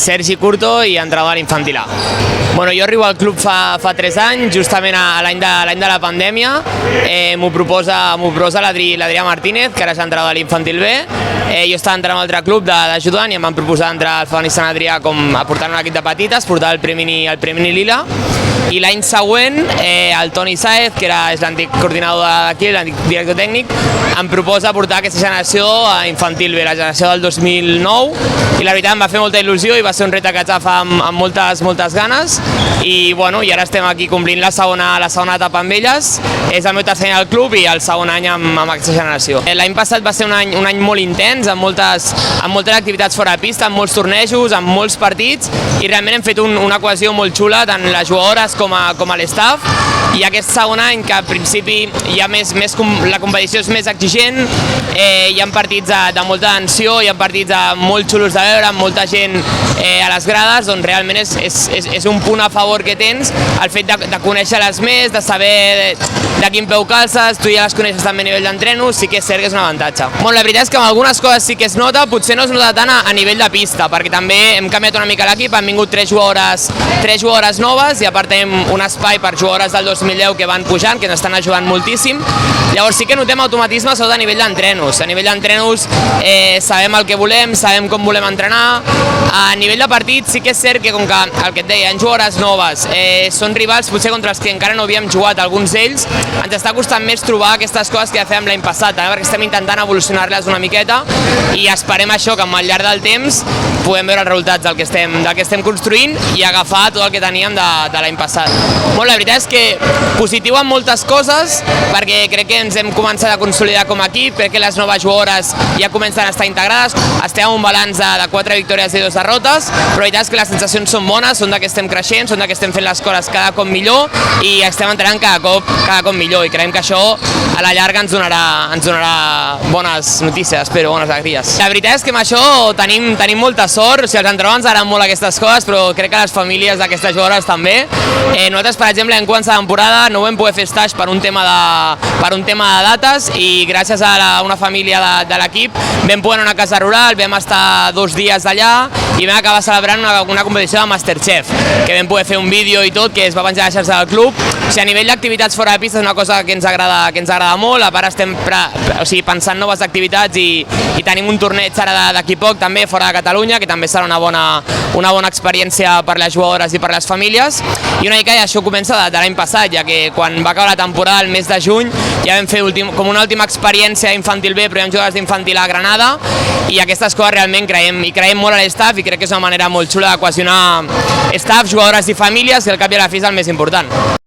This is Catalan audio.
Sergi Curto i entrenador de l'infantil A. Bueno, jo arribo al club fa 3 anys, justament a l'any de la pandèmia. M'ho proposa l'Adrià Martínez, que ara és entrenador de l'infantil B. Jo estava entrant a un altre club d'ajudant i em van proposar entrar al Fani Sant Adrià com a portar un equip de petites, portar el Premini Lila. I l'any següent, el Toni Sáez, que és l'antic coordinador d'aquí, l'antic director tècnic, em proposa portar aquesta generació a infantil B, la generació del 2009, i la veritat em va fer molta il·lusió i va ser un repte que vaig agafar amb moltes ganes, i ara estem aquí complint la segona etapa amb elles. És el meu tercer any al club i el segon any amb aquesta generació. L'any passat va ser un any molt intens, amb moltes activitats fora de pista, amb molts tornejos, amb molts partits, i realment hem fet una cohesió molt xula, tant les jugadores com a l'estaf. I aquest segon any, que al principi la competició és més exigent, hi ha partits de molta tensió, hi ha partits molt xulos de veure, amb molta gent a les grades, doncs realment és un punt a favor que tens, el fet de conèixer-les més, de saber de quin peu calces, tu ja les coneixes també a nivell d'entrenos, sí que és cert que és un avantatge. La veritat és que amb algunes coses sí que es nota, potser no es nota tant a nivell de pista, perquè també hem canviat una mica l'equip, han vingut 3 jugadores noves, i a part tenim un espai per jugadores del 2010 que van pujant, que ens estan ajudant moltíssim. Llavors sí que notem automatisme sobretot a nivell d'entrenos. A nivell d'entrenos sabem el que volem, sabem com volem entrenar. A nivell de partit sí que és cert que, com que el que et deia, hi ha jugadores noves, són rivals potser contra els que encara no havíem jugat, alguns d'ells, ens està costant més trobar aquestes coses que ja fèiem l'any passat, perquè estem intentant evolucionar-les una miqueta, i esperem això, que al llarg del temps podem veure els resultats del que estem construint i agafar tot el que teníem de l'any passat. La veritat és que positiu en moltes coses, perquè crec que ens hem començat a consolidar com a equip, crec que les noves jugadores ja comencen a estar integrades, estem en un balanç de 4 victòries i 2 derrotes, però la veritat és que les sensacions són bones, són que estem creixent, són que estem fent les coses cada cop millor i estem entrenant cada cop millor, i creiem que això a la llarga ens donarà bones notícies, espero, bones alegries. La veritat és que amb això tenim molta sort, els entrenadors ens agraden molt aquestes coses, però crec que les famílies d'aquestes jugadores també. Nosaltres, per exemple, en començar la temporada no vam poder fer stage per un tema de dates, i gràcies a una família de l'equip vam poder anar a una casa rural, vam estar 2 dies allà i vam acabar celebrant una competició de Masterchef, que vam poder fer un vídeo i tot, que es va penjar a la xarxa del club. A nivell d'activitats fora de pista és una cosa que ens agrada molt, a part estem pensant noves activitats i tenim un torneig ara d'aquí poc també fora de Catalunya, que també serà una bona experiència per les jugadores i per les famílies. I una mica això comença de l'any passat, ja que quan va acabar la temporada el mes de juny ja vam fer com una última experiència infantil B, però hi ha jugadors d'infantil A Granada, i aquestes coses realment creiem molt a l'estaf, i crec que és una manera molt xula de cohesionar estaf, jugadores i famílies, que al cap i a la fi és el més important.